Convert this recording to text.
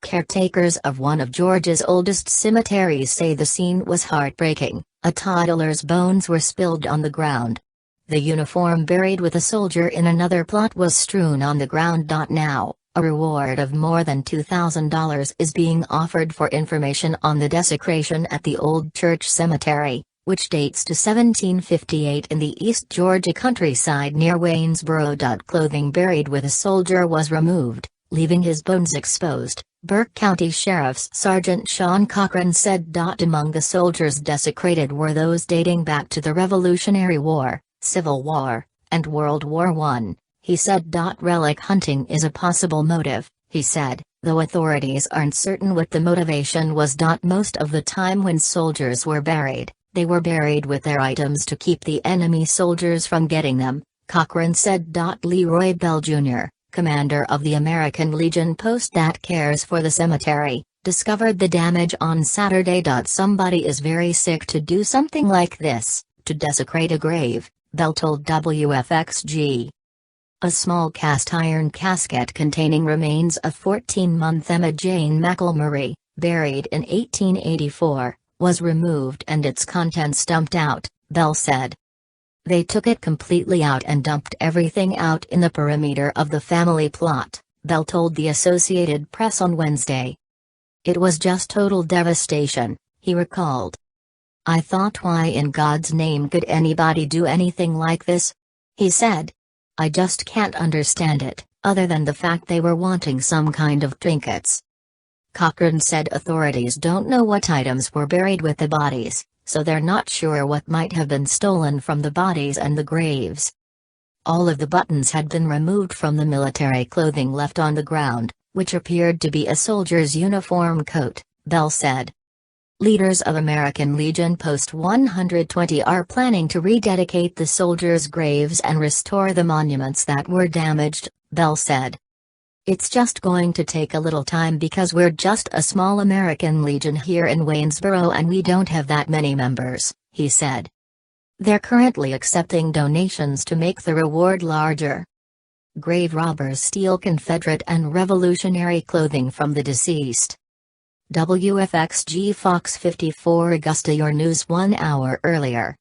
Caretakers of one of Georgia's oldest cemeteries say the scene was heartbreaking. A toddler's bones were spilled on the ground. The uniform buried with a soldier in another plot was strewn on the ground. Now, a reward of more than $2,000 is being offered for information on the desecration at the Old Church Cemetery, which dates to 1758 in the East Georgia countryside near Waynesboro. Clothing buried with a soldier was removed, leaving his bones exposed, Burke County Sheriff's Sergeant Sean Cochran said. Among the soldiers desecrated were those dating back to the Revolutionary War, Civil War, and World War I, he said. Relic hunting is a possible motive, he said, though authorities aren't certain what the motivation was. Most of the time when soldiers were buried, they were buried with their items to keep the enemy soldiers from getting them, Cochran said. Leroy Bell Jr., commander of the American Legion post that cares for the cemetery, discovered the damage on Saturday. Somebody is very sick to do something like this, to desecrate a grave, Bell told WFXG. A small cast-iron casket containing remains of 14-month Emma Jane McElmurray, buried in 1884, was removed and its contents dumped out, Bell said. They took it completely out and dumped everything out in the perimeter of the family plot, Bell told the Associated Press on Wednesday. It was just total devastation, he recalled. I thought, why in God's name could anybody do anything like this? He said. I just can't understand it, other than the fact they were wanting some kind of trinkets. Cochran said authorities don't know what items were buried with the bodies, so they're not sure what might have been stolen from the bodies and the graves. All of the buttons had been removed from the military clothing left on the ground, which appeared to be a soldier's uniform coat, Bell said. Leaders of American Legion Post 120 are planning to rededicate the soldiers' graves and restore the monuments that were damaged, Bell said. It's just going to take a little time because we're just a small American Legion here in Waynesboro and we don't have that many members, he said. They're currently accepting donations to make the reward larger. Grave robbers steal Confederate and Revolutionary clothing from the deceased. WFXG Fox 54 Augusta. Your news 1 hour earlier.